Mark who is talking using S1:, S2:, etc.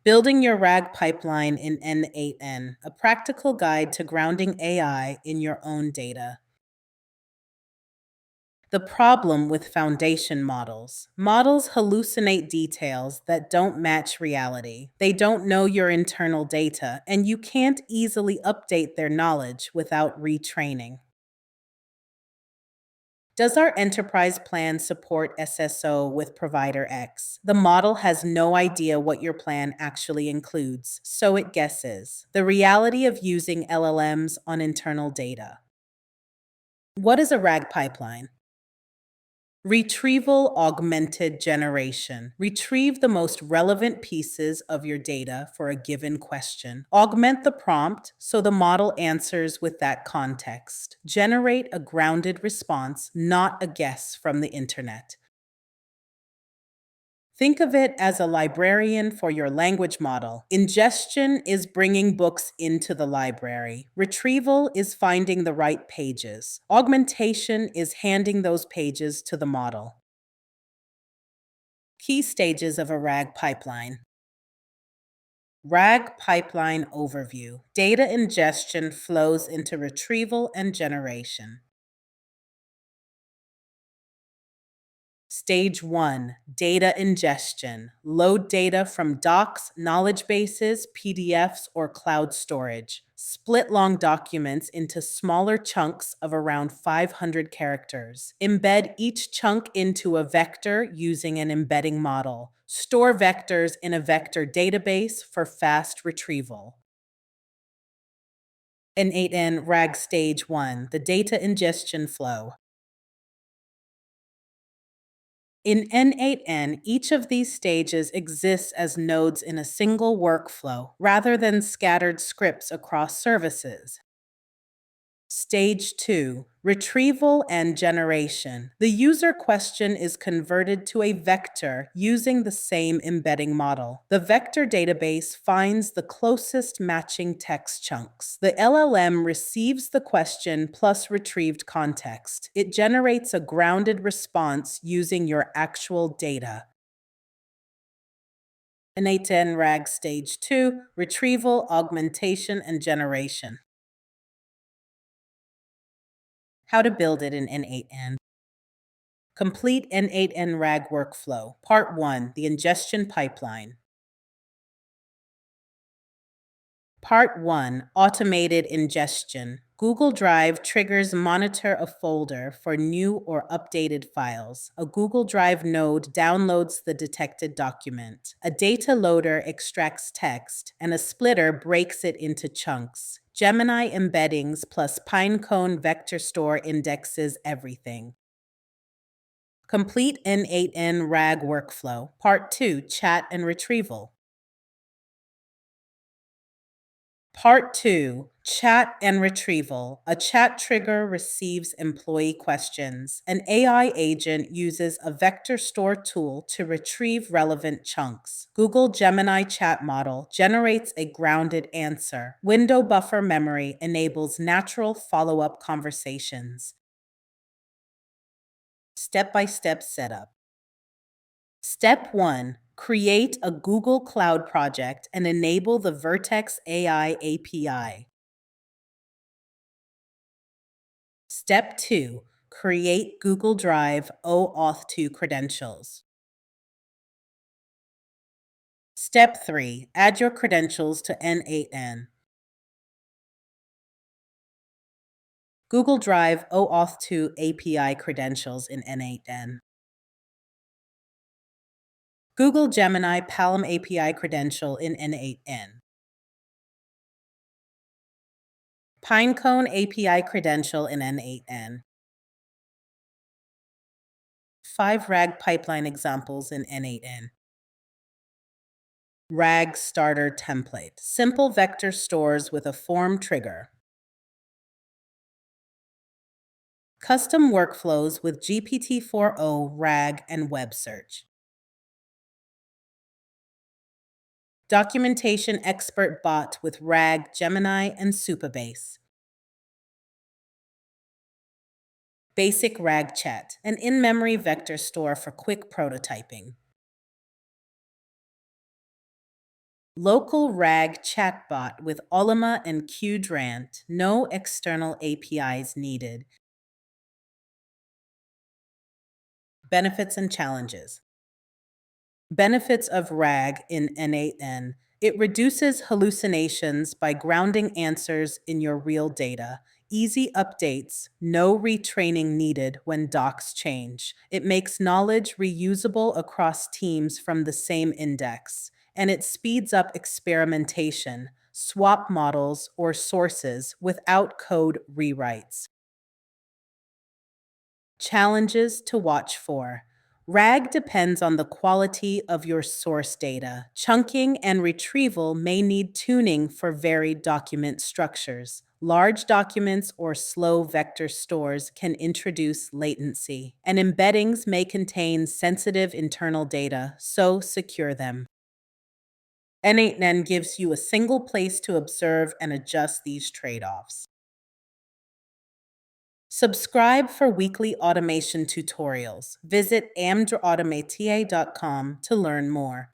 S1: Building your RAG pipeline in n8n, a practical guide to grounding AI in your own data. The problem with foundation models. Models hallucinate details that don't match reality. They don't know your internal data, and you can't easily update their knowledge without retraining. Does our enterprise plan support SSO with provider X? The model has no idea what your plan actually includes, so it guesses. The reality of using LLMs on internal data. What is a RAG pipeline? Retrieval-Augmented Generation. Retrieve the most relevant pieces of your data for a given question. Augment the prompt so the model answers with that context. Generate a grounded response, not a guess from the internet. Think of it as a librarian for your language model. Ingestion is bringing books into the library. Retrieval is finding the right pages. Augmentation is handing those pages to the model. Key stages of a RAG pipeline. RAG pipeline overview. Data ingestion flows into retrieval and generation. Stage 1, data ingestion. Load data from docs, knowledge bases, PDFs, or cloud storage. Split long documents into smaller chunks of around 500 characters. Embed each chunk into a vector using an embedding model. Store vectors in a vector database for fast retrieval. n8n RAG Stage 1, the data ingestion flow. In n8n, each of these stages exists as nodes in a single workflow, rather than scattered scripts across services. Stage 2, Retrieval and Generation. The user question is converted to a vector using the same embedding model. The vector database finds the closest matching text chunks. The LLM receives the question plus retrieved context. It generates a grounded response using your actual data. n8n RAG Stage 2, Retrieval, Augmentation, and Generation. How to build it in n8n. Complete n8n RAG workflow. Part 1, the ingestion pipeline. Part 1, automated ingestion. Google Drive triggers monitor a folder for new or updated files. A Google Drive node downloads the detected document. A data loader extracts text, and a splitter breaks it into chunks. Gemini embeddings plus Pinecone vector store indexes everything. Complete n8n RAG workflow. Part 2, chat and retrieval. Part 2, chat and retrieval. A chat trigger receives employee questions. An AI agent uses a vector store tool to retrieve relevant chunks. Google Gemini chat model generates a grounded answer. Window buffer memory enables natural follow-up conversations. Step-by-step setup. Step 1, create a Google Cloud project and enable the Vertex AI API. Step 2, create Google Drive OAuth 2 credentials. Step 3, add your credentials to n8n. Google Drive OAuth 2 API credentials in n8n. Google Gemini Palm API credential in n8n. Pinecone API credential in n8n. 5 RAG pipeline examples in n8n. RAG starter template. Simple vector stores with a form trigger. Custom workflows with GPT-4o, RAG, and web search. Documentation expert bot with RAG, Gemini, and Supabase. Basic RAG chat, an in-memory vector store for quick prototyping. Local RAG chatbot with Olema and Qdrant, no external APIs needed. Benefits and challenges. Benefits of RAG in n8n. It reduces hallucinations by grounding answers in your real data. Easy updates, no retraining needed when docs change. It makes knowledge reusable across teams from the same index. And it speeds up experimentation, swap models or sources without code rewrites. Challenges to watch for. RAG depends on the quality of your source data. Chunking and retrieval may need tuning for varied document structures. Large documents or slow vector stores can introduce latency, and embeddings may contain sensitive internal data, so secure them. N8n gives you a single place to observe and adjust these trade-offs. Subscribe for weekly automation tutorials. Visit amdautomatier.com to learn more.